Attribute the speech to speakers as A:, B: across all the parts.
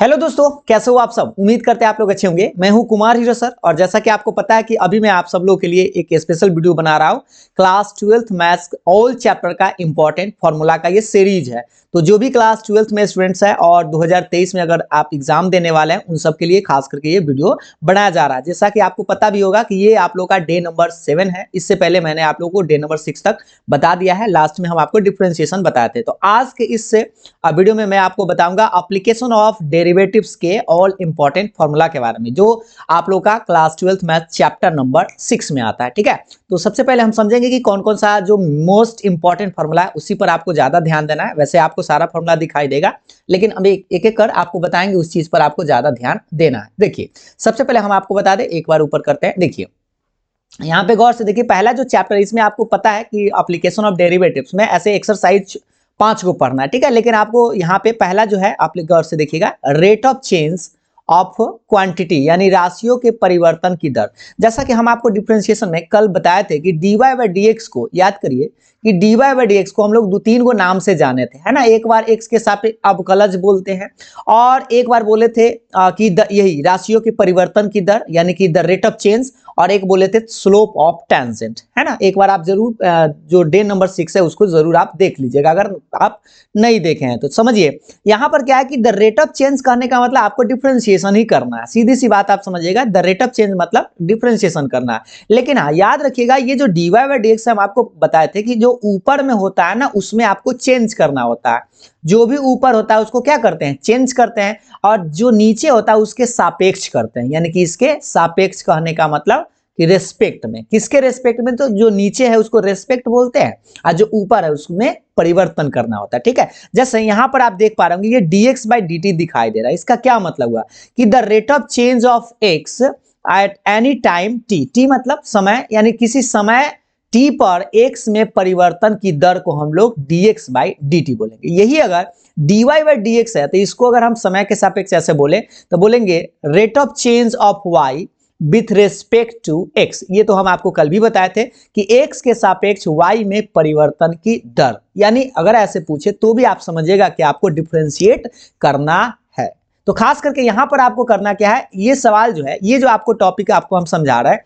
A: Hello दोस्तों, कैसे हो आप सब। उम्मीद करते हैं आप लोग अच्छे होंगे। मैं हूं कुमार हीरो सर और जैसा कि आपको पता है कि अभी मैं आप सब लोगों के लिए एक स्पेशल वीडियो बना रहा हूं। Class 12th maths all chapter का इंपॉर्टेंट फॉर्मूला का ये सीरीज है। तो जो भी क्लास 12th में स्टूडेंट्स हैं और 2023 में अगर आप एग्जाम देने वाले हैं उन सब के लिए खास करके ये वीडियो बनाया जा रहा है। जैसा कि आपको पता भी होगा कि ये आप लोग का डे नंबर 7 है। इससे पहले मैंने आप लोगों को डे नंबर 6 तक बता दिया है। लास्ट में हम आपको डिफरेंशिएशन बताए थे। तो आज के इस वीडियो में मैं आपको बताऊंगा एप्लीकेशन ऑफ डेरिवेटिव्स के ऑल इंपॉर्टेंट फॉर्मूला के बारे में, जो आप लोग का class 12th math chapter number 6 में आता है। ठीक है, तो सबसे पहले हम समझेंगे कि कौन कौन सा जो मोस्ट इंपॉर्टेंट फॉर्मूला है उसी पर आपको ज्यादा ध्यान देना है। वैसे आपको सारा फॉर्मूला दिखाई देगा, लेकिन अब एक एक कर आपको बताएंगे उस चीज पर आपको ज्यादा ध्यान देना है। देखिए, सबसे पहले हम आपको बता दें, एक बार ऊपर करते हैं। देखिए यहाँ पे गौर से देखिए, पहला जो चैप्टर इसमें आपको पता है कि एप्लीकेशन ऑफ डेरिवेटिव्स में ऐसे एक्सरसाइज 5 को पढ़ना है। ठीक है, लेकिन आपको यहाँ पे पहला जो है आप गौर से देखिएगा, rate of change of quantity यानी राशियों के परिवर्तन की दर। जैसा कि हम आपको डिफरेंशिएशन में कल बताए थे कि dy बाई dx को याद करिए कि dy बाई dx को हम लोग 2-3 को नाम से जाने थे, है ना। एक बार x के सापेक्ष अवकलज बोलते हैं और एक बार बोले थे कि यही राशियों के परिवर्तन की दर यानी कि द रेट ऑफ चेंज, और एक बोले थे स्लोप ऑफ टेंजेंट, है ना। एक बार आप जरूर जो डे नंबर 6 है उसको जरूर आप देख लीजिएगा अगर आप नहीं देखे हैं तो। समझिए यहां पर क्या है कि द रेट ऑफ चेंज कहने का मतलब आपको डिफरेंशिएशन ही करना है। सीधी सी बात आप समझिएगा, द रेट ऑफ चेंज मतलब डिफरेंशिएशन करना है। लेकिन हाँ, याद रखिएगा ये जो dy बाई dx हम आपको बताए थे कि जो ऊपर में होता है ना उसमें आपको चेंज करना होता है। जो भी ऊपर होता है उसको क्या करते हैं, चेंज करते हैं, और जो नीचे होता है उसके सापेक्ष करते हैं। यानी कि इसके सापेक्ष कहने का मतलब कि रेस्पेक्ट में, किसके रेस्पेक्ट में, तो जो नीचे है उसको रेस्पेक्ट बोलते हैं और जो ऊपर है उसमें परिवर्तन करना होता है। ठीक है, जैसे यहां पर आप देख पा रहे होंगे ये dx बाई dt दिखाई दे रहा है। इसका क्या मतलब हुआ कि the rate of change of x at any time t, t मतलब समय, यानी किसी समय t पर x में परिवर्तन की दर को हम लोग dx बाई dt बोलेंगे। यही अगर dy बाई dx है तो इसको अगर हम समय के सापेक्ष ऐसे बोले तो बोलेंगे rate of change of y with respect to x। ये तो हम आपको कल भी बताए थे कि x के सापेक्ष y में परिवर्तन की दर, यानी अगर ऐसे पूछे तो भी आप समझिएगा कि आपको डिफरेंशिएट करना है। तो खास करके यहां पर आपको करना क्या है, ये सवाल जो है, ये जो आपको टॉपिक आपको हम समझा रहे हैं,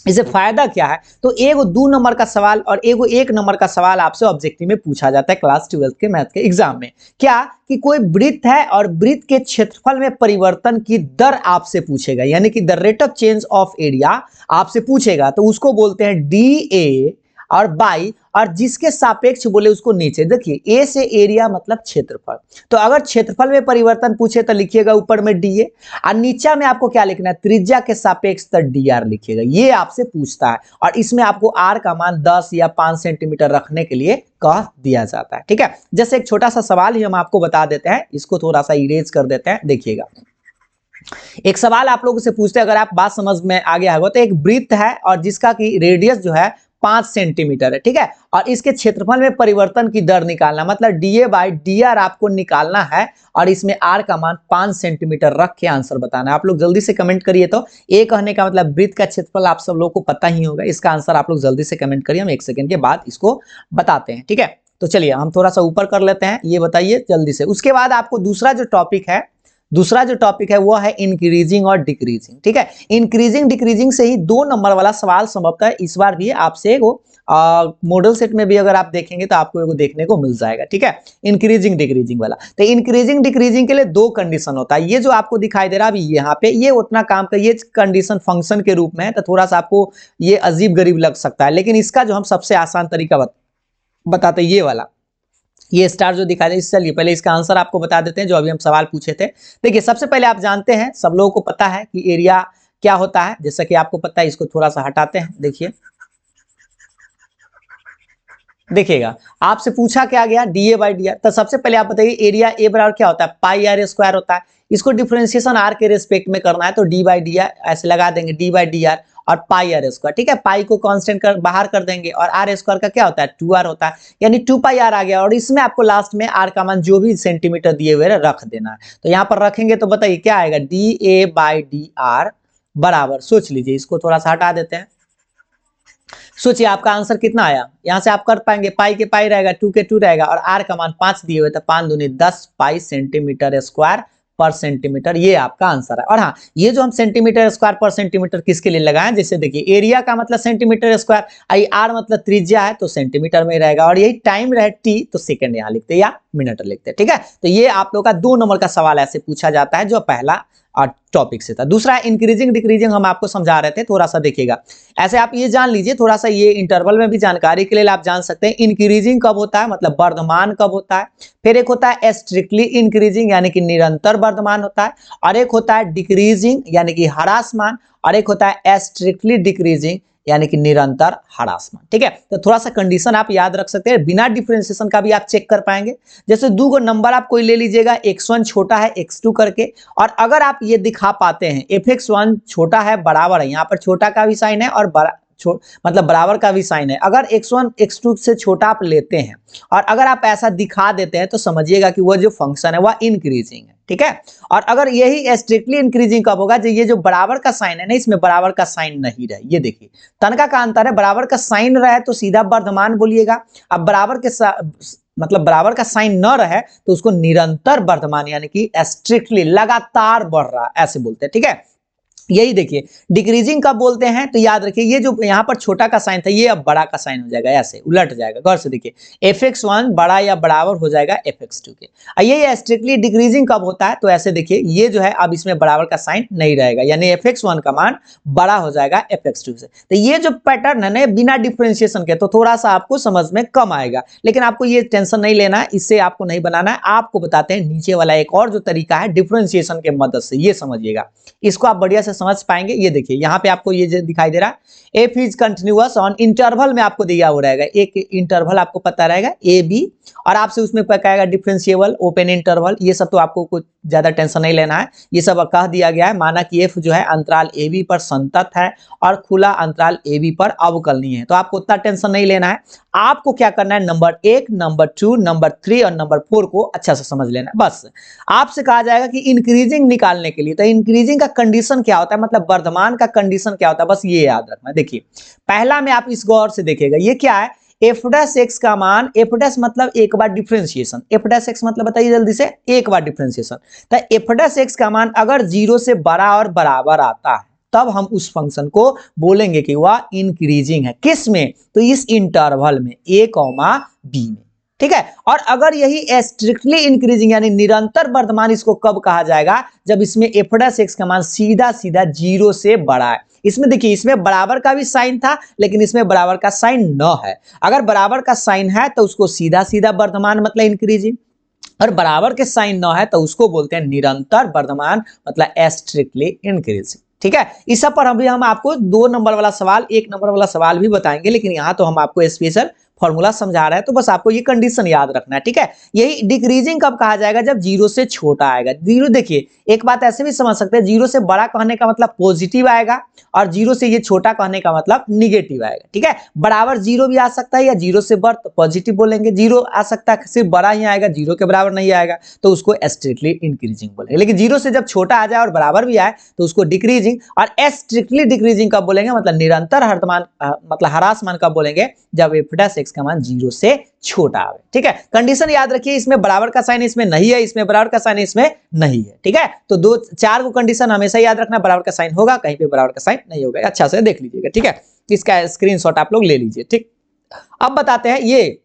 A: इसे फायदा क्या है, तो एगो 2 नंबर का सवाल और एगो 1 नंबर का सवाल आपसे ऑब्जेक्टिव में पूछा जाता है क्लास 12th के मैथ के एग्जाम में। क्या कि कोई वृत्त है और वृत्त के क्षेत्रफल में परिवर्तन की दर आपसे पूछेगा, यानी कि the rate of change of area आपसे पूछेगा, तो उसको बोलते हैं डी ए और बाई, और जिसके सापेक्ष बोले उसको नीचे। देखिए ए से एरिया मतलब क्षेत्रफल, तो अगर क्षेत्रफल में परिवर्तन पूछे तो लिखिएगा ऊपर में डी ए, और नीचे में आपको क्या लिखना है, त्रिज्या के सापेक्ष तो डी आर लिखिएगा। ये आपसे पूछता है और इसमें आपको आर का मान 10 या 5 सेंटीमीटर रखने के लिए कह दिया जाता है। ठीक है, जैसे एक छोटा सा सवाल ही हम आपको बता देते हैं, इसको थोड़ा सा इरेज कर देते हैं। देखिएगा एक सवाल आप लोगों से पूछते हैं, अगर आप बात समझ में आ गया होगा, तो एक वृत्त है और जिसका की रेडियस जो है 5 सेंटीमीटर है। ठीक है, और इसके क्षेत्रफल में परिवर्तन की दर निकालना, मतलब डीए बाई डी आर आपको निकालना है और इसमें आर का मान 5 सेंटीमीटर रख के आंसर बताना है। आप लोग जल्दी से कमेंट करिए। तो ए कहने का मतलब वृत्त का क्षेत्रफल आप सब लोगों को पता ही होगा, इसका आंसर आप लोग जल्दी से कमेंट करिए, हम 1 सेकंड के बाद इसको बताते हैं। ठीक है, तो चलिए हम थोड़ा सा ऊपर कर लेते हैं, ये बताइए जल्दी से। उसके बाद आपको दूसरा जो टॉपिक है वो है इंक्रीजिंग और डिक्रीजिंग। ठीक है, इंक्रीजिंग डिक्रीजिंग से ही 2 नंबर वाला सवाल संभवतः इस बार भी आपसे वो मॉडल सेट में भी अगर आप देखेंगे तो आपको एगो देखने को मिल जाएगा। ठीक है, इंक्रीजिंग डिक्रीजिंग वाला। तो इंक्रीजिंग डिक्रीजिंग के लिए 2 कंडीशन होता है। ये जो आपको दिखाई दे रहा है अभी यहाँ पे, ये उतना काम का, ये कंडीशन फंक्शन के रूप में है, तो थोड़ा सा आपको ये अजीब गरीब लग सकता है, लेकिन इसका जो हम सबसे आसान तरीका बताते हैं, ये वाला, ये स्टार जो दिखा दे। चलिए पहले इसका आंसर आपको बता देते हैं जो अभी हम सवाल पूछे थे। देखिए सबसे पहले आप जानते हैं, सब लोगों को पता है कि एरिया क्या होता है, जैसा कि आपको पता है। इसको थोड़ा सा हटाते हैं, देखिएगा आपसे पूछा क्या गया, डीए बाई डी आर। तो सबसे पहले आप बताइए एरिया ए बराबर क्या होता है, पाई आर स्क्वायर होता है। इसको डिफरेंशिएशन आर के रेस्पेक्ट में करना है, तो डी बाई डी आर ऐसे लगा देंगे, डी बाई डी आर और पाई आर स्क्वायर। ठीक है, पाई को कांस्टेंट कर बाहर कर देंगे और आर स्क्वायर का क्या होता है, 2r होता है, यानी 2 पाई आर आ गया। और इसमें आपको लास्ट में आर का मान जो भी सेंटीमीटर दिए हुए रख देना है। तो यहाँ पर रखेंगे तो बताइए क्या आएगा, D A by D R बराबर, सोच लीजिए, इसको थोड़ा सा हटा देते हैं। सोचिए आपका आंसर कितना आया, यहां से आप कर पाएंगे, पाई के पाई रहेगा, 2 के 2 रहेगा और आर का मान 5 दिए हुए, तो 5 दूनी 10 पाई सेंटीमीटर स्क्वायर पर सेंटीमीटर, ये आपका आंसर है। और हाँ, ये जो हम सेंटीमीटर स्क्वायर पर सेंटीमीटर किसके लिए लगाएं, जैसे देखिए एरिया का मतलब सेंटीमीटर स्क्वायर, आई आर मतलब त्रिज्या है तो सेंटीमीटर में रहेगा, और यही टाइम रहे टी तो सेकंड यहाँ लिखते या मिनट लिखते, ठीक है। तो ये आप लोग का 2 नंबर का सवाल ऐसे पूछा जाता है, जो पहला टॉपिक से था। दूसरा इंक्रीजिंग डिक्रीजिंग हम आपको समझा रहे थे, थोड़ा सा देखिएगा। ऐसे आप ये जान लीजिए, थोड़ा सा ये इंटरवल में भी जानकारी के लिए आप जान सकते हैं, इंक्रीजिंग कब होता है मतलब वर्धमान कब होता है, फिर एक होता है स्ट्रिक्टली इंक्रीजिंग यानी कि निरंतर वर्धमान होता है, और एक होता है डिक्रीजिंग यानी कि ह्रासमान, और एक होता है स्ट्रिक्टली डिक्रीजिंग यानी कि निरंतर ह्रासमान, ठीक है। तो थोड़ा सा कंडीशन आप याद रख सकते हैं, बिना डिफरेंशिएशन का भी आप चेक कर पाएंगे। जैसे 2 गो नंबर आप कोई ले लीजिएगा, x1 छोटा है x2 करके, और अगर आप ये दिखा पाते हैं fx1 छोटा है बराबर है, यहाँ पर छोटा का भी साइन है और मतलब बराबर का भी साइन है, अगर x1 x2 से छोटा आप लेते हैं और अगर आप ऐसा दिखा देते हैं तो समझिएगा कि वो जो फंक्शन है वह इंक्रीजिंग है, ठीक है। और अगर यही स्ट्रिक्टली इंक्रीजिंग कब होगा, ये जो बराबर का साइन है ना, इसमें बराबर का साइन नहीं रहे, ये देखिए तनका का अंतर है, बराबर का साइन रहे तो सीधा वर्धमान बोलिएगा, अब बराबर के मतलब बराबर का साइन न रहे तो उसको निरंतर वर्धमान यानी कि स्ट्रिक्टली लगातार बढ़ रहा ऐसे बोलते हैं, ठीक है। यही देखिए डिक्रीजिंग कब बोलते हैं, तो याद रखिए ये जो यहाँ पर छोटा का साइन था ये अब बड़ा का साइन हो जाएगा, ऐसे उलट जाएगा, गौर से देखिए fx1 बड़ा या बराबर हो जाएगा fx2 के। ये स्ट्रिक्टली डिक्रीजिंग कब होता है, तो ऐसे देखिए ये जो है अब इसमें बराबर का साइन नहीं रहेगा, यानी fx1 का मान बड़ा हो जाएगा fx2 से। तो ये जो पैटर्न है ना बिना डिफ्रेंशिएशन के, तो थोड़ा सा आपको समझ में कम आएगा, लेकिन आपको ये टेंशन नहीं लेना है, इससे आपको नहीं बनाना है। आपको बताते हैं नीचे वाला एक और जो तरीका है डिफ्रेंशिएशन के मदद से, ये समझिएगा, इसको आप बढ़िया से समझ पाएंगे। ये देखिए यहाँ पे आपको ये दिखाई दे रहा है F is continuous on interval में आपको दिया हुआ रहेगा, एक इंटरवल आपको पता रहेगा ए बी, और आपसे उसमें पकाएगा डिफरेंशिएबल ओपन इंटरवल, ये सब तो आपको कुछ ज्यादा टेंशन नहीं लेना है, ये सब कह दिया गया है। माना कि एफ जो है अंतराल ए बी पर संतत है और खुला अंतराल ए बी पर अवकलनीय है, तो आपको उतना टेंशन नहीं लेना है। आपको क्या करना है, नंबर 1 नंबर 2 नंबर 3 और नंबर 4 को अच्छा से समझ लेना है। बस आपसे कहा जाएगा कि इंक्रीजिंग निकालने के लिए, तो इंक्रीजिंग का कंडीशन क्या होता है, मतलब वर्धमान का कंडीशन क्या होता है, बस ये याद रखना। देखिए पहला में आप इस गौर से देखिएगा, ये क्या है, एफ डैश एक्स का मान, एफ डैश मतलब एक बार डिफरेंशिएशन, एफ डैश एक्स मतलब बताइए जल्दी से, एक बार डिफरेंशिएशन। तो एफ डैश एक्स का मान अगर 0 से बड़ा और बराबर आता है तब हम उस फंक्शन को बोलेंगे कि वह इंक्रीजिंग है, किस में, तो इस इंटरवल में a, b में, ठीक है। और अगर यही स्ट्रिक्टली इंक्रीजिंग यानी निरंतर वर्धमान, इसको कब कहा जाएगा, जब इसमें एफ डैश एक्स का मान सीधा सीधा 0 से बड़ा है। इसमें देखिए इसमें बराबर का भी साइन था लेकिन इसमें बराबर का साइन न है, अगर बराबर का साइन है तो उसको सीधा सीधा वर्धमान मतलब इंक्रीजिंग, और बराबर के साइन न है तो उसको बोलते हैं निरंतर वर्धमान मतलब स्ट्रिक्टली इंक्रीजिंग, ठीक है। इस सब पर अभी हम आपको 2 नंबर वाला सवाल 1 नंबर वाला सवाल भी बताएंगे, लेकिन यहाँ तो हम आपको स्पेशल फॉर्मूला समझा रहे हैं, तो बस आपको ये कंडीशन याद रखना है, ठीक है। यही डिक्रीजिंग कब कहा जाएगा, जब 0 से छोटा आएगा। 0 देखिए एक बात ऐसे भी समझ सकते हैं, 0 से बड़ा कहने का मतलब पॉजिटिव आएगा और 0 से ये छोटा कहने का मतलब निगेटिव आएगा, ठीक है। बराबर 0 भी आ सकता है या 0 से बढ़ तो पॉजिटिव बोलेंगे, 0 आ सकता है सिर्फ बड़ा ही आएगा, 0 के बराबर नहीं आएगा तो उसको स्ट्रिक्टली इंक्रीजिंग बोलेंगे, लेकिन 0 से जब छोटा आ जाए और बराबर भी आए तो उसको डिक्रीजिंग, और स्ट्रिक्टली डिक्रीजिंग कब बोलेंगे मतलब निरंतर मतलब ह्रासमान कब बोलेंगे, जब एफ डैश एक्स का मान 0 से छोटा आवे, ठीक है। कंडीशन याद रखिए, इसमें बराबर का साइन इसमें नहीं है, इसमें बराबर का साइन इसमें नहीं है, ठीक है। तो 4 को कंडीशन हमेशा याद रखना, बराबर का साइन होगा, कहीं पे बराबर का साइन नहीं होगा, अच्छा से देख लीजिएगा, ठीक है। इसका स्क्रीनशॉट आप लोग ले लीजिए, ठीक। अब बताते हैं ये,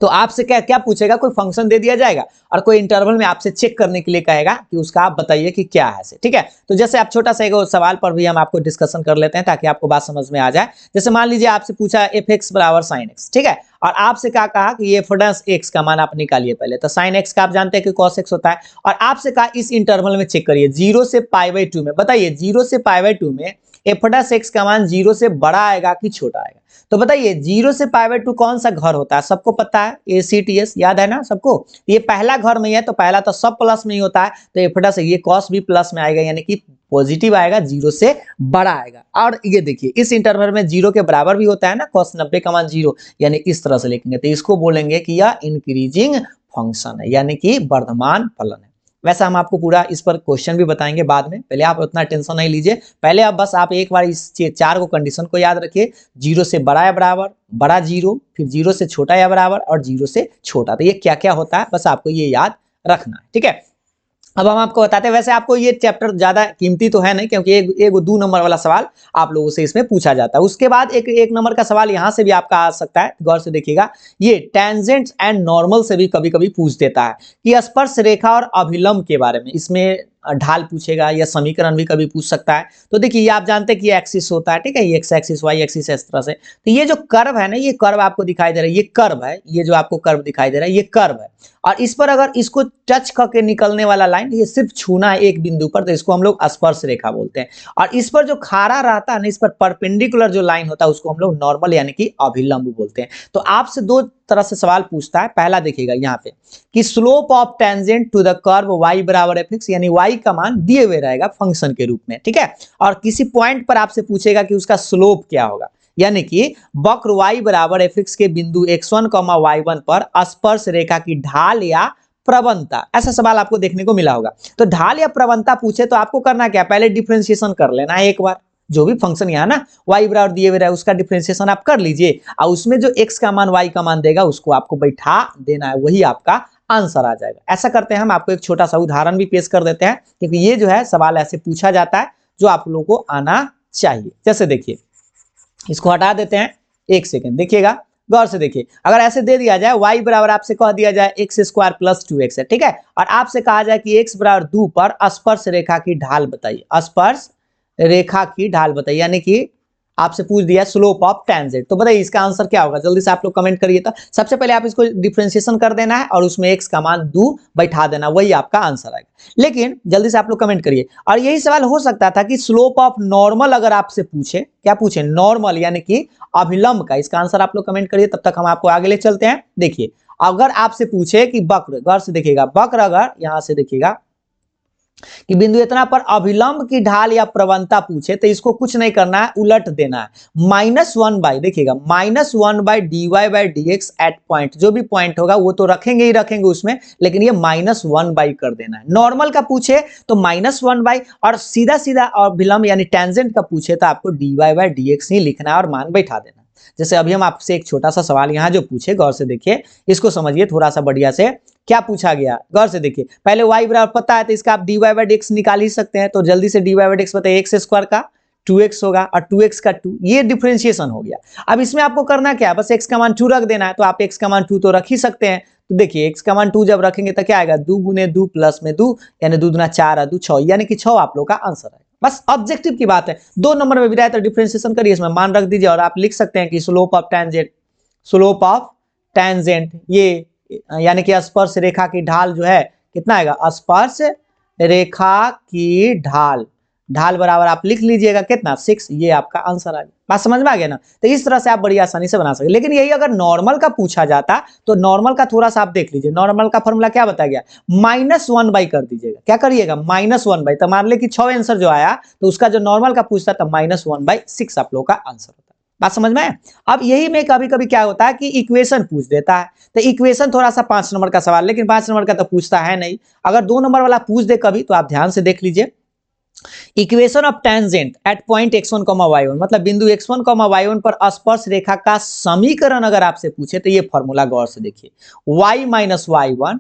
A: तो आपसे क्या क्या पूछेगा, कोई फंक्शन दे दिया जाएगा और कोई इंटरवल में आपसे चेक करने के लिए कहेगा कि उसका आप बताइए कि क्या है से, ठीक है। तो जैसे आप छोटा सा एक सवाल पर भी हम आपको डिस्कशन कर लेते हैं ताकि आपको बात समझ में आ जाए। जैसे मान लीजिए आपसे पूछा एफ एक्स बराबर साइन एक्स, ठीक है, और आपसे क्या कहा कि ये एफ डैश एक्स का मान आप निकालिए पहले, तो साइन एक्स का आप जानते हैं कि कॉस एक्स होता है, और आपसे कहा इस इंटरवल में चेक करिए 0 से π/2 में, बताइए 0 से π/2 में एफ डैश एक्स का मान 0 से बड़ा आएगा कि छोटा आएगा, तो बताइए 0 से π/2 कौन सा घर होता है, सबको पता है ACTS, याद है ना सबको, ये पहला घर में है तो पहला तो सब प्लस में ही होता है, तो एफ डैश ये कॉस भी प्लस में आएगा यानी कि पॉजिटिव आएगा, 0 से बड़ा आएगा। और ये देखिए इस इंटरवल में 0 के बराबर भी होता है ना, cos 90 का मान 0, यानी इस तरह से लिखेंगे तो इसको बोलेंगे कि यह इंक्रीजिंग फंक्शन है यानी कि वर्धमान फलन है। वैसे हम आपको पूरा इस पर क्वेश्चन भी बताएंगे बाद में, पहले आप उतना टेंशन नहीं लीजिए, पहले आप बस आप एक बार इस 4 को कंडीशन को याद रखिए, 0 से बड़ा या बराबर, बड़ा 0, फिर 0 से छोटा या बराबर और 0 से छोटा, तो ये क्या क्या होता है बस आपको ये याद रखना है, ठीक है। अब हम आपको बताते हैं, वैसे आपको ये चैप्टर ज्यादा कीमती तो है नहीं, क्योंकि एक 2 नंबर वाला सवाल आप लोगों से इसमें पूछा जाता है। उसके बाद एक नंबर का सवाल यहां से भी आपका आ सकता है, गौर से देखिएगा। ये टेंजेंट्स एंड नॉर्मल से भी कभी कभी पूछ देता है कि स्पर्श रेखा और अभिलंब के बारे में, इसमें ढाल पूछेगा या समीकरण भी कभी पूछ सकता है। तो देखिए, ये आप जानते हैं कि एक्सिस होता है, ठीक है, ये एक्स एक्सिस वाई एक्सिस इस तरह से। तो ये जो कर्व है ना, ये कर्व आपको दिखाई दे रहा है, ये कर्व है, ये जो आपको कर्व दिखाई दे रहा है ये कर्व है। और इस पर अगर इसको टच करके निकलने वाला लाइन, ये सिर्फ छूना है एक बिंदु पर, तो इसको हम लोग स्पर्श रेखा बोलते हैं। और इस पर जो खारा रहता है ना, इस पर परपेंडिकुलर जो लाइन होता है उसको हम लोग नॉर्मल यानी कि अभिलंब बोलते हैं। तो आपसे दो तरह से सवाल पूछता है। पहला देखिएगा यहाँ पे कि slope of tangent to the curve y बराबर fx, यानी y का मान दिए हुए रहेगा फंक्शन के रूप में, ठीक है। और किसी पॉइंट पर आपसे पूछेगा कि उसका स्लोप क्या होगा, यानी कि वक्र y बराबर fx के बिंदु x1, y1 पर स्पर्श रेखा की ढाल या प्रवणता, ऐसा सवाल आपको देखने को मिला होगा। तो ढाल या प्रवणता पूछे तो आपको करना क्या, पहले डिफरेंशिएशन कर लेना है एक बार। जो भी फंक्शन यहाँ ना y बराबर दिए हुए है उसका डिफरेंशिएशन आप कर लीजिए, और उसमें जो x का मान y का मान देगा उसको आपको बैठा देना है, वही आपका आंसर आ जाएगा। ऐसा करते हैं, हम आपको एक छोटा सा उदाहरण भी पेश कर देते हैं, क्योंकि ये जो है सवाल ऐसे पूछा जाता है जो आप लोगों को आना चाहिए। जैसे देखिए, इसको हटा देते हैं, एक सेकेंड देखिएगा, गौर से देखिए। अगर ऐसे दे दिया जाए y बराबर आपसे कह दिया जाए एक्स स्क्वायर प्लस 2x है, ठीक है, और आपसे कहा जाए कि x बराबर 2 पर स्पर्श रेखा की ढाल बताइए, स्पर्श रेखा की ढाल बताइए, यानी कि आपसे पूछ दिया स्लोप ऑफ टेंजेंट। तो बताइए इसका आंसर क्या होगा, जल्दी से आप लोग कमेंट करिए। तो सबसे पहले आप इसको डिफरेंशिएशन कर देना है और उसमें x का मान 2 बैठा देना, वही आपका आंसर आएगा। लेकिन जल्दी से आप लोग कमेंट करिए। और यही सवाल हो सकता था कि स्लोप ऑफ नॉर्मल अगर आपसे पूछे, क्या पूछे, नॉर्मल यानी कि अभिलंब का, इसका आंसर आप लोग कमेंट करिए। तब तक हम आपको आगे ले चलते हैं। देखिए, अगर आपसे पूछे कि वक्र, गौर से देखिएगा, वक्र अगर यहां से देखिएगा कि बिंदु इतना पर अभिलंब की ढाल या प्रवणता पूछे, तो इसको कुछ नहीं करना है, उलट देना है। -1 बाई, देखिएगा, -1 by dy by dx at point, जो भी पॉइंट होगा वो तो रखेंगे ही रखेंगे उसमें, लेकिन ये -1 बाई कर देना है। नॉर्मल का पूछे तो -1 बाई, और सीधा सीधा अभिलंब यानी टेंजेंट का पूछे तो आपको dy बाई dx ही लिखना है और मान बैठा देना। जैसे अभी हम आपसे एक छोटा सा सवाल यहाँ जो पूछे, गौर से देखिए, इसको समझिए थोड़ा सा बढ़िया से। क्या पूछा गया, गौर से देखिए, पहले y बराबर पता है तो इसका आप dy बाई dx निकाल ही सकते हैं। तो जल्दी से dy बाई dx बताइए, एक्स स्क्वायर का 2x होगा और 2x का 2, ये डिफरेंशिएशन हो गया। अब इसमें आपको करना क्या है, बस x का मान 2 रख देना है। तो आप x का मान 2 तो रख ही सकते हैं। तो देखिए, x का मान 2 जब रखेंगे तो क्या आएगा, 2 गुने 2 प्लस में 2, यानी 2 दूना 4 और 2 6, यानी कि 6 आप लोग का आंसर है। बस ऑब्जेक्टिव की बात है, 2 नंबर में भी रहे तो डिफरेंशिएशन करिए, इसमें मान रख दीजिए और आप लिख सकते हैं कि slope of tangent, slope of tangent ये यानी कि स्पर्श रेखा की ढाल जो है कितना आएगा, स्पर्श रेखा की ढाल, ढाल बराबर आप लिख लीजिएगा कितना, 6, ये आपका आंसर आ गया। बात समझ में आ गया ना। तो इस तरह से आप बड़ी आसानी से बना सकते। लेकिन यही अगर नॉर्मल का पूछा जाता तो नॉर्मल का थोड़ा सा आप देख लीजिए, नॉर्मल का फॉर्मूला क्या बताया गया, -1 बाई कर दीजिएगा। क्या करिएगा, -1 बाई, तो मान ले कि 6 आंसर जो आया तो उसका जो नॉर्मल का पूछता था -1 बाई 6 आप लोग का आंसर होता है। बात समझ में है। अब यही में कभी कभी क्या होता है कि इक्वेशन पूछ देता है, तो इक्वेशन थोड़ा सा 5 नंबर का सवाल, लेकिन 5 नंबर का तो पूछता है नहीं। अगर 2 नंबर वाला पूछ दे कभी तो आप ध्यान से देख लीजिए। Equation of tangent at point x1, y1, मतलब बिंदु x1, y1 पर स्पर्श रेखा का समीकरण अगर आपसे पूछे तो ये फॉर्मूला गौर से देखिए, y माइनस y1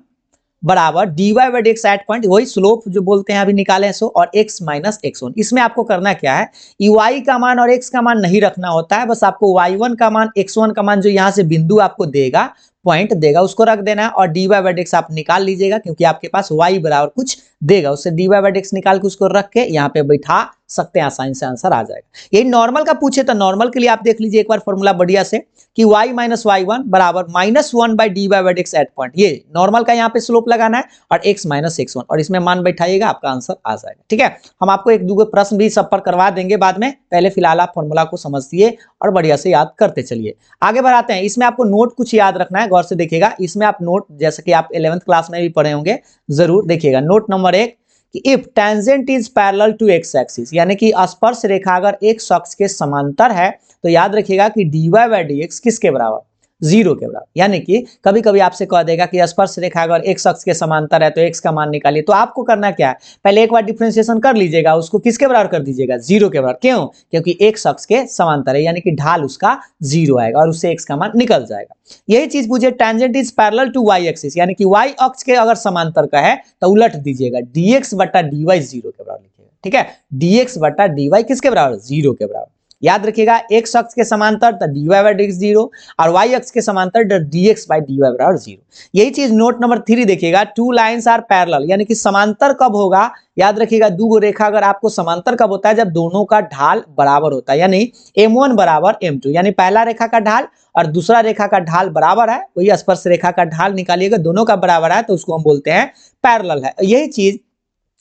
A: बराबर dy by dx at point, वही स्लोप जो बोलते हैं अभी निकाले हैं सो, और x माइनस x1। इसमें आपको करना क्या है, y का मान और x का मान नहीं रखना होता है, बस आपको y1 का मान, x1 का मान जो यहाँ से बिंदु आपको देगा, पॉइंट देगा, उसको रख देना है, और dy बाई dx आप निकाल लीजिएगा, क्योंकि आपके पास y बराबर कुछ देगा, उससे dy बाई dx निकाल के उसको रख के यहाँ पे बैठा सकते हैं, आसानी से आंसर आ जाएगा। यही नॉर्मल का पूछे तो नॉर्मल के लिए आप देख लीजिए एक बार फॉर्मूला बढ़िया से कि y माइनस y1 बराबर -1 by dy by dx at point, ये नॉर्मल का यहाँ पे स्लोप लगाना है, और x माइनस x1, और इसमें मान बैठाइएगा, आपका आंसर आ जाएगा। ठीक है, हम आपको एक दो प्रश्न भी सब पर करवा देंगे बाद में, पहले फिलहाल आप फॉर्मूला को समझिए और बढ़िया से याद करते चलिए। आगे बढ़ाते हैं। इसमें आपको नोट कुछ याद रखना है, गौर से देखिएगा। इसमें आप नोट, जैसे कि आप 11th क्लास में भी पढ़े होंगे, जरूर देखिएगा। नोट नंबर 1 कि if tangent is parallel to x axis, यानी कि स्पर्श रेखा अगर एक अक्ष के समांतर है तो याद रखिएगा कि dy बाई dx किसके बराबर, जीरो के बराबर। यानी कि कभी कभी आपसे कह देगा कि स्पर्श रेखा अगर x अक्ष के समांतर है तो x का मान निकालिए, तो आपको करना क्या है, पहले एक बार डिफरेंशिएशन कर लीजिएगा, उसको किसके बराबर कर दीजिएगा, जीरो के बराबर। क्यों? क्योंकि x अक्ष के समांतर है, यानी कि ढाल उसका जीरो आएगा और उससे x का मान निकल जाएगा। यही चीज पूछे tangent is parallel to y axis, यानी कि y अक्ष के अगर समांतर का है तो उलट दीजिएगा, dx बटा dy जीरो के बराबर लिखिएगा। ठीक है, dx बटा dy किसके बराबर, जीरो के बराबर। याद रखिएगा x अक्ष के समांतर तो dy बाई dx जीरो और y अक्ष के समांतर dx बाई dy बराबर जीरो। यही चीज नोट नंबर 3 देखिएगा, टू लाइंस आर पैरेलल, यानी कि समांतर कब होगा, याद रखिएगा दो रेखा अगर आपको समांतर कब होता है, जब दोनों का ढाल बराबर होता है, यानी m1 बराबर m2, यानी पहला रेखा का ढाल और दूसरा रेखा का ढाल बराबर है, वही स्पर्श रेखा का ढाल निकालिएगा, दोनों का बराबर है तो उसको हम बोलते हैं पैरेलल है। यही चीज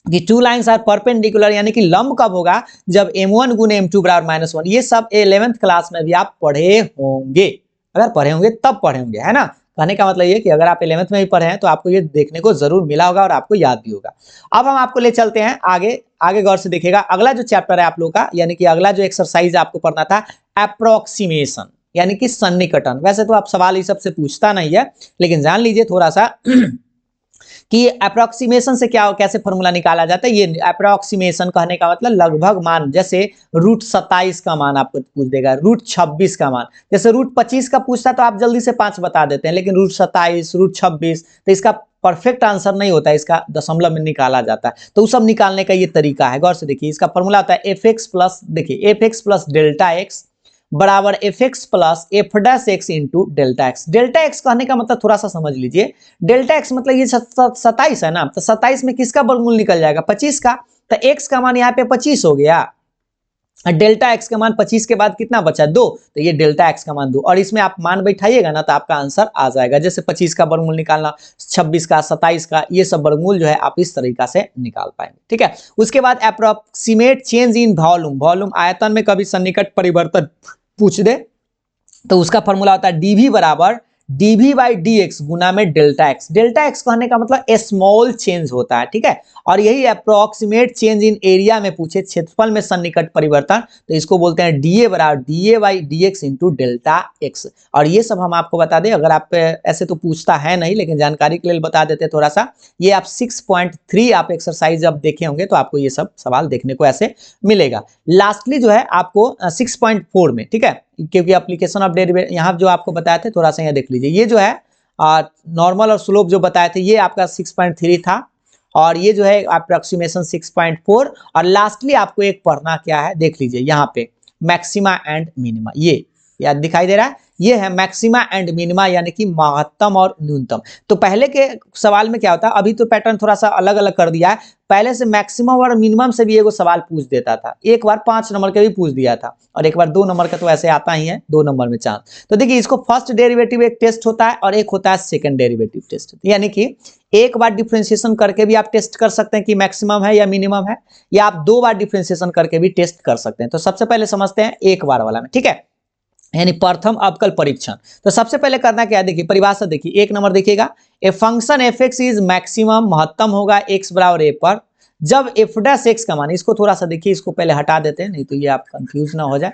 A: कि टू लाइंस आर परपेंडिकुलर, यानी कि लंब कब होगा, जब m1 गुने m2 बराबर -1। ये सब 11th क्लास में भी आप पढ़े होंगे, अगर पढ़े होंगे तब पढ़े होंगे, है ना। कहने का मतलब ये कि अगर आप 11th में भी पढ़े हैं तो आपको ये देखने को जरूर मिला होगा और आपको याद भी होगा। अब हम आपको ले चलते हैं आगे, आगे गौर से देखिएगा। अगला जो चैप्टर है आप लोग का, यानी कि अगला जो एक्सरसाइज आपको पढ़ना था, अप्रोक्सीमेशन, यानी कि सन्निकटन। वैसे तो आप सवाल इस सबसे पूछता नहीं है, लेकिन जान लीजिए थोड़ा सा कि अप्रोक्सीमेशन से क्या कैसे फॉर्मूला निकाला जाता है। ये अप्रोक्सीमेशन कहने का मतलब लगभग मान, जैसे रूट 27 का मान आपको पूछ देगा, रूट 26 का मान, जैसे रूट 25 का पूछता तो आप जल्दी से 5 बता देते हैं, लेकिन रूट 27 रूट 26 तो इसका परफेक्ट आंसर नहीं होता है, इसका दशमलव में निकाला जाता है। तो उस सब निकालने का ये तरीका है, गौर से देखिए। इसका फॉर्मूला होता है एफ एक्स प्लस, देखिए f x plus delta x बराबर f x plus f dash x into delta x. Delta x कहने का मतलब थोड़ा सा समझ लीजिए, डेल्टा एक्स मतलब ये 27 है ना, तो 27 में किसका वर्गमूल निकल जाएगा, 25 का, तो एक्स का मान यहाँ पे 25 हो गया, डेल्टा एक्स का मान 25 के बाद कितना बचा, 2, तो ये डेल्टा एक्स का मान 2, और इसमें आप मान बैठाइएगा ना तो आपका आंसर आ जाएगा। जैसे 25 का वर्गमूल निकालना, 26 का, 27 का, ये सब वर्गमूल जो है आप इस तरीका से निकाल पाएंगे। ठीक है, उसके बाद approximate change in volume, volume आयतन में कभी सन्निकट परिवर्तन पूछ दे तो उसका फॉर्मूला होता है dv बराबर dv बाई dx गुना में डेल्टा एक्स। डेल्टा एक्स कहने का मतलब स्मॉल चेंज होता है, ठीक है। और यही अप्रोक्सीमेट चेंज इन एरिया में पूछे, क्षेत्रफल में सन्निकट परिवर्तन, तो इसको बोलते हैं dA बराबर dA by dx into delta x. और ये सब हम आपको बता दें, अगर आप ऐसे तो पूछता है नहीं, लेकिन जानकारी के लिए बता देते थोड़ा सा। ये आप 6.3 आप एक्सरसाइज जब देखे होंगे तो आपको ये सब सवाल देखने को ऐसे मिलेगा। लास्टली जो है आपको 6.4 में, ठीक है, क्योंकि एप्लीकेशन ऑफ डेरिवेटिव यहाँ जो आपको बताए थे, थोड़ा सा यहाँ देख लीजिए। ये जो है नॉर्मल और स्लोप जो बताए थे, ये आपका 6.3 था, और ये जो है अप्रोक्सीमेशन 6.4। और लास्टली आपको एक पढ़ना क्या है, देख लीजिए यहाँ पे, मैक्सिमा एंड मिनिमा। ये याद दिखाई दे रहा है, ये है मैक्सिमा एंड मिनिमा, यानी कि महत्तम और न्यूनतम। तो पहले के सवाल में क्या होता है, अभी तो पैटर्न थोड़ा सा अलग अलग कर दिया है, पहले से मैक्सिमम और मिनिमम से भी एगो सवाल पूछ देता था, एक बार 5 नंबर के भी पूछ दिया था, और एक बार 2 नंबर का तो ऐसे आता ही है, 2 नंबर में चांस। तो देखिए, इसको फर्स्ट डेरिवेटिव एक टेस्ट होता है और एक होता है सेकंड डेरिवेटिव टेस्ट, यानी कि एक बार डिफरेंशिएशन करके भी आप टेस्ट कर सकते हैं कि मैक्सिमम है या मिनिमम है, या आप 2 बार डिफरेंशिएशन करके भी टेस्ट कर सकते हैं। तो सबसे पहले समझते हैं एक बार वाला में, ठीक है, यानी प्रथम अवकल परीक्षण। तो सबसे पहले करना क्या है, देखिए परिभाषा देखिए, एक नंबर देखिएगा, a function F x is maximum, महत्तम होगा एक्स बराबर ए पर, जब एफ डैश एक्स का मान, इसको थोड़ा सा देखिए, इसको पहले हटा देते हैं, नहीं तो ये आप कंफ्यूज ना हो जाए।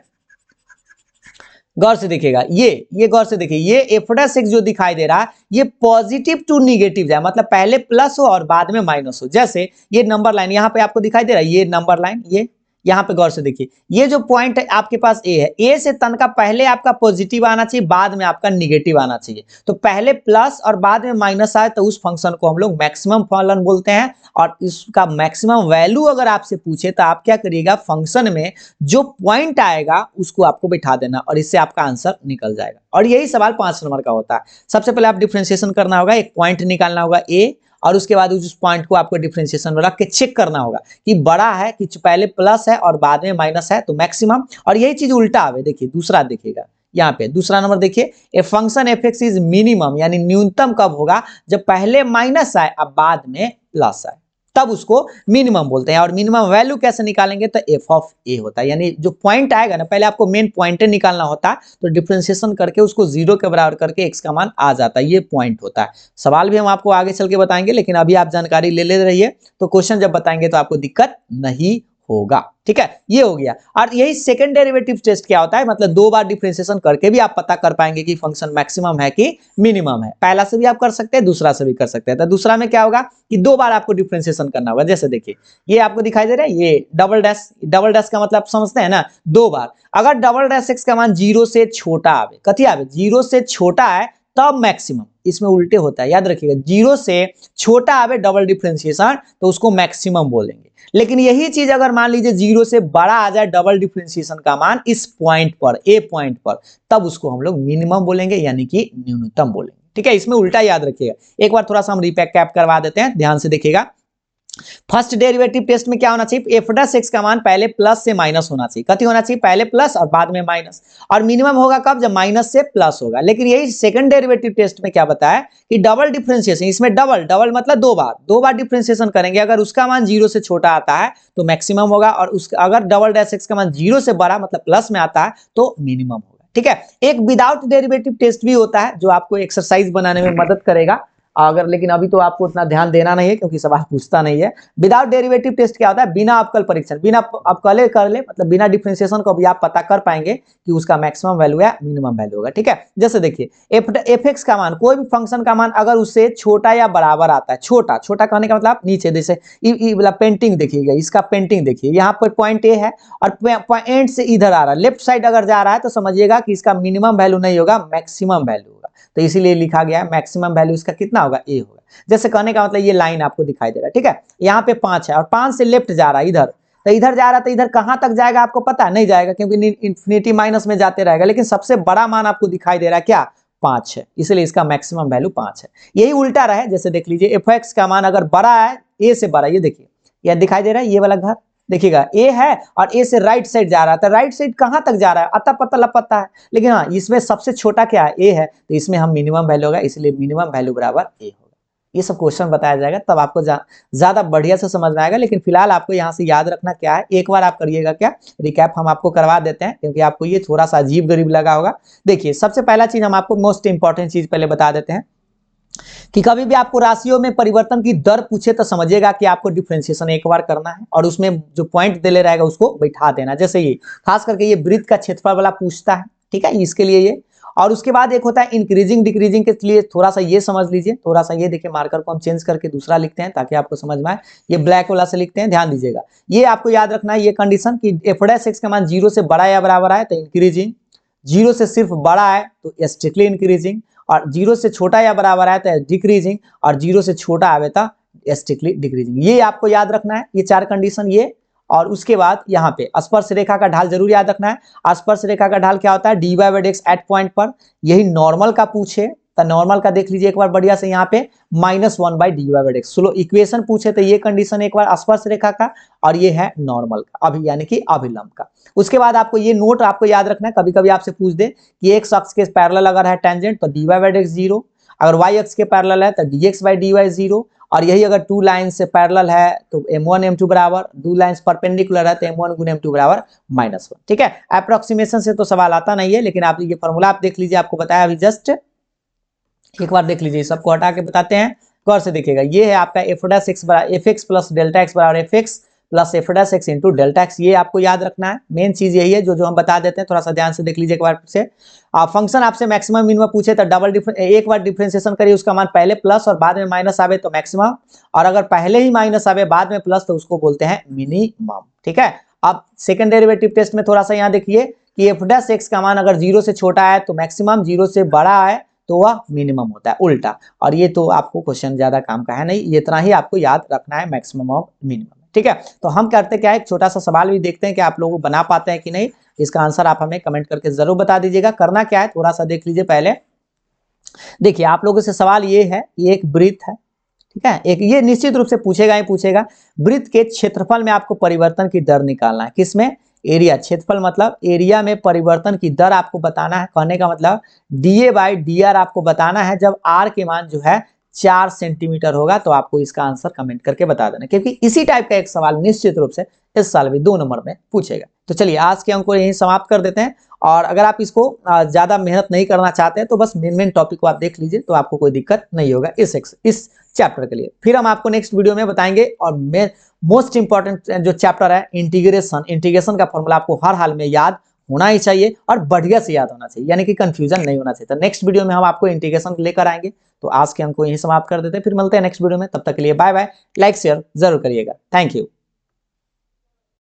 A: गौर से देखिएगा, ये गौर से देखिए, ये एफ डैश एक्स जो दिखाई दे रहा है, ये पॉजिटिव टू निगेटिव जाए, मतलब पहले प्लस हो और बाद में माइनस हो। जैसे ये नंबर लाइन यहाँ पे आपको दिखाई दे रहा है, ये नंबर लाइन, ये यहाँ पे गौर से देखिए, ये जो पॉइंट है आपके पास ए है, ए से तन का पहले आपका पॉजिटिव आना चाहिए, बाद में आपका निगेटिव आना चाहिए। तो पहले प्लस और बाद में माइनस आए तो उस फंक्शन को हम लोग मैक्सिमम फलन बोलते हैं। और इसका मैक्सिमम वैल्यू अगर आपसे पूछे तो आप क्या करिएगा, फंक्शन में जो पॉइंट आएगा उसको आपको बैठा देना, और इससे आपका आंसर निकल जाएगा। और यही सवाल 5 नंबर का होता है। सबसे पहले आप डिफरेंशिएशन करना होगा, एक पॉइंट निकालना होगा ए, और उसके बाद उस पॉइंट को आपको डिफरेंशिएशन में रख के चेक करना होगा कि बड़ा है कि पहले प्लस है और बाद में माइनस है तो मैक्सिमम। और यही चीज उल्टा आवे, देखिए दूसरा देखिएगा, यहाँ पे दूसरा नंबर देखिए, a function F x is minimum, यानी न्यूनतम कब होगा, जब पहले माइनस आए अब बाद में प्लस आए, तब उसको मिनिमम बोलते हैं। और मिनिमम वैल्यू कैसे निकालेंगे, तो एफ ऑफ ए होता है, यानी जो पॉइंट आएगा ना, पहले आपको मेन पॉइंट निकालना होता है, तो डिफरेंशिएशन करके उसको 0 के बराबर करके एक्स का मान आ जाता है, ये पॉइंट होता है। सवाल भी हम आपको आगे चल के बताएंगे, लेकिन अभी आप जानकारी ले रहिए, तो क्वेश्चन जब बताएंगे तो आपको दिक्कत नहीं होगा। ठीक है, ये हो गया। और यही सेकंड डेरिवेटिव टेस्ट क्या होता है, मतलब 2 बार डिफरेंशिएशन करके भी आप पता कर पाएंगे कि फंक्शन मैक्सिमम है कि मिनिमम है। पहला से भी आप कर सकते हैं, दूसरा से भी कर सकते हैं। तो दूसरा में क्या होगा कि 2 बार आपको डिफरेंशिएशन करना होगा। जैसे देखिए ये आपको दिखाई दे रहा है, ये डबल डैश का मतलब समझते हैं ना, 2 बार। अगर डबल डैश एक्स का मान 0 से छोटा आवे, कथी आवे, 0 से छोटा है तब मैक्सिमम, इसमें उल्टे होता है, याद रखिएगा। 0 से छोटा आवे डबल डिफरेंशिएशन तो उसको मैक्सिमम बोलेंगे। लेकिन यही चीज अगर मान लीजिए 0 से बड़ा आ जाए डबल डिफरेंशिएशन का मान इस पॉइंट पर, ए पॉइंट पर, तब उसको हम लोग मिनिमम बोलेंगे, यानी कि न्यूनतम बोलेंगे। ठीक है, इसमें उल्टा याद रखिएगा। एक बार थोड़ा सा हम रिकैप करवा देते हैं, ध्यान से देखिएगा। फर्स्ट डेरिवेटिव टेस्ट में क्या होना चाहिए, एफ डैश एक्स का मान पहले प्लस से माइनस होना चाहिए। कथी होना चाहिए, पहले प्लस और बाद में माइनस। और मिनिमम होगा कब, जब माइनस से प्लस होगा। लेकिन यही सेकंड डेरिवेटिव टेस्ट में क्या बताया कि डबल डिफरेंशिएशन, इसमें डबल मतलब 2 बार डिफरेंशिएशन करेंगे। अगर उसका मान 0 से छोटा आता है तो मैक्सिमम होगा, और अगर डबल डैश एक्स का मान 0 से बड़ा मतलब प्लस में आता है तो मिनिमम होगा। ठीक है, एक विदाउट डेरिवेटिव टेस्ट भी होता है जो आपको एक्सरसाइज बनाने में मदद करेगा। अगर, लेकिन अभी तो आपको उतना ध्यान देना नहीं है क्योंकि सवाल पूछता नहीं है। विदाउट डेरिवेटिव टेस्ट क्या होता है, बिना अवकल परीक्षण, बिना अवकले कर ले, मतलब बिना डिफरेंशिएशन को भी आप पता कर पाएंगे कि उसका मैक्सिमम वैल्यू या मिनिमम वैल्यू होगा। ठीक है, जैसे देखिए एफ एक्स का मान, कोई भी फंक्शन का मान अगर उससे छोटा या बराबर आता है, छोटा कहने का मतलब नीचे, जैसे मतलब पेंटिंग देखिएगा, इसका पेंटिंग देखिए, यहाँ पर पॉइंट ए है और पॉइंट से इधर आ रहा है, लेफ्ट साइड अगर जा रहा है तो समझिएगा कि इसका मिनिमम वैल्यू नहीं होगा, मैक्सिमम वैल्यू होगा। तो इसीलिए लिखा गया है मैक्सिमम वैल्यू इसका कितना होगा, ए होगा। जैसे कहने का मतलब ये लाइन आपको दिखाई दे रहा है। ठीक है, यहाँ पे 5 है और 5 से लेफ्ट जा रहा है इधर, तो इधर जा रहा है, तो इधर कहां तक जाएगा आपको पता नहीं जाएगा, क्योंकि इंफिनिटी माइनस में जाते रहेगा। लेकिन सबसे बड़ा मान आपको दिखाई दे रहा है क्या, 5 है, इसलिए इसका मैक्सिमम वैल्यू 5 है। यही उल्टा रहे, जैसे देख लीजिए एफ एक्स का मान अगर बड़ा है, ए से बड़ा, ये देखिए यह दिखाई दे रहा है, ये वाला घर देखिएगा ए है और ए से राइट साइड जा रहा है, तो राइट साइड कहां तक जा रहा है, अता पता लपता है। लेकिन हाँ, इसमें सबसे छोटा क्या है, ए है, तो इसमें हम मिनिमम वैल्यू होगा, इसलिए मिनिमम वैल्यू बराबर ए होगा। ये सब क्वेश्चन बताया जाएगा, तब आपको ज्यादा बढ़िया से समझ में आएगा। लेकिन फिलहाल आपको यहाँ से याद रखना क्या है, एक बार आप करिएगा क्या, रिकैप हम आपको करवा देते हैं, क्योंकि आपको ये थोड़ा सा अजीब गरीब लगा होगा। देखिए सबसे पहला चीज हम आपको मोस्ट इंपॉर्टेंट चीज पहले बता देते हैं कि कभी भी आपको राशियों में परिवर्तन की दर पूछे तो समझिएगा कि आपको डिफरेंशिएशन एक बार करना है और उसमें जो पॉइंट दे ले रहेगा उसको बैठा देना। जैसे ये खास करके ये वृत्त का क्षेत्रफल वाला पूछता है, ठीक है, इसके लिए ये। और उसके बाद एक होता है इंक्रीजिंग डिक्रीजिंग के लिए, थोड़ा सा ये समझ लीजिए, थोड़ा सा ये देखिए, मार्कर को हम चेंज करके दूसरा लिखते हैं ताकि आपको समझ में आए। ये ब्लैक वाला से लिखते हैं, ध्यान दीजिएगा। ये आपको याद रखना है, ये कंडीशन कि एफ डैश एक्स का मान 0 से बड़ा या बराबर आए तो इंक्रीजिंग, 0 से सिर्फ बड़ा है तो स्ट्रिक्टली इंक्रीजिंग, और 0 से छोटा या बराबर आया तो डिक्रीजिंग, और 0 से छोटा आवे तो स्ट्रिक्टली डिक्रीजिंग। ये आपको याद रखना है, ये 4 कंडीशन ये। और उसके बाद यहाँ पे स्पर्श रेखा का ढाल जरूर याद रखना है। स्पर्श रेखा का ढाल क्या होता है, dy by dx at point पर। यही नॉर्मल का पूछे तो नॉर्मल का देख लीजिए एक बार बढ़िया से, यहाँ पे -1 बाई dy बाई dx। चलो इक्वेशन पूछे तो ये कंडीशन एक बार स्पर्श रेखा का, और ये है नॉर्मल का, अभी यानी कि अभिलंब का। उसके बाद आपको ये नोट आपको याद रखना है, कभी कभी आपसे पूछ दे कि एक अक्ष के पैरेलल अगर है टेंजेंट तो dy बाई dx 0, अगर y अक्ष के पैरेलल है तो dx बाई dy 0, और यही अगर 2 लाइन से पैरेलल है तो m1 m2 बराबर, 2 लाइंस परपेंडिकुलर है तो m1 गुने m2 बराबर -1। ठीक है, अप्रोक्सीमेशन से तो सवाल आता नहीं है, लेकिन आप ये फॉर्मूला आप देख लीजिए, आपको बताया अभी जस्ट, एक बार देख लीजिए, सबको हटा के बताते हैं, गौर से देखिएगा। ये है आपका एफ डैश एक्स बराबर f x plus delta x बराबर f x plus f dash x into delta x. ये आपको याद रखना है, मेन चीज यही है जो हम बता देते हैं, थोड़ा सा ध्यान से देख लीजिए एक बार से। फंक्शन आपसे मैक्सिमम मिनिमम पूछे तो एक बार डिफरेंशिएशन करिए, उसका मान पहले प्लस और बाद में माइनस आवे तो मैक्सिमम, और अगर पहले ही माइनस आवे बाद में प्लस तो उसको बोलते हैं मिनिमम। ठीक है, अब सेकंड डेरिवेटिव टेस्ट में थोड़ा सा यहाँ देखिए कि एफ डैश एक्स का मान अगर 0 से छोटा है तो मैक्सिमम, 0 से बड़ा है तो वह मिनिमम होता है, उल्टा। और ये तो आपको क्वेश्चन ज्यादा काम का है नहीं, ये इतना ही आपको याद रखना है, मैक्सिमम और मिनिमम। ठीक है, तो हम करते क्या है, एक छोटा सा सवाल भी देखते हैं कि आप लोग बना पाते हैं कि नहीं। इसका आंसर आप हमें कमेंट करके जरूर बता दीजिएगा। करना क्या है थोड़ा सा देख लीजिए पहले। देखिए आप लोगों से सवाल ये है, ये एक वृत्त है, ठीक है, एक ये निश्चित रूप से पूछेगा ही पूछेगा। वृत्त के क्षेत्रफल में आपको परिवर्तन की दर निकालना है, किसमें, एरिया। क्षेत्रफल मतलब एरिया में परिवर्तन की दर आपको बताना है, कहने का मतलब डीए बाई dr आपको बताना है। जब r के मान जो है 4 सेंटीमीटर होगा तो आपको इसका आंसर कमेंट करके बता देना, क्योंकि इसी टाइप का एक सवाल निश्चित रूप से इस साल भी 2 नंबर में पूछेगा। तो चलिए आज के अंक को यहीं समाप्त कर देते हैं, और अगर आप इसको ज्यादा मेहनत नहीं करना चाहते हैं तो बस मेन टॉपिक को आप देख लीजिए, तो आपको कोई दिक्कत नहीं होगा इस चैप्टर के लिए। फिर हम आपको नेक्स्ट वीडियो में बताएंगे और मोस्ट इंपॉर्टेंट जो चैप्टर है इंटीग्रेशन का फॉर्मूला आपको हर हाल में याद होना ही चाहिए और बढ़िया से याद होना चाहिए, यानी कि कंफ्यूजन नहीं होना चाहिए। तो नेक्स्ट वीडियो में हम आपको इंटीग्रेशन लेकर आएंगे। तो आज के अंक को यहीं समाप्त कर देते हैं, फिर मिलते हैं नेक्स्ट वीडियो में। तब तक के लिए बाय बाय। लाइक शेयर जरूर करिएगा। Thank you.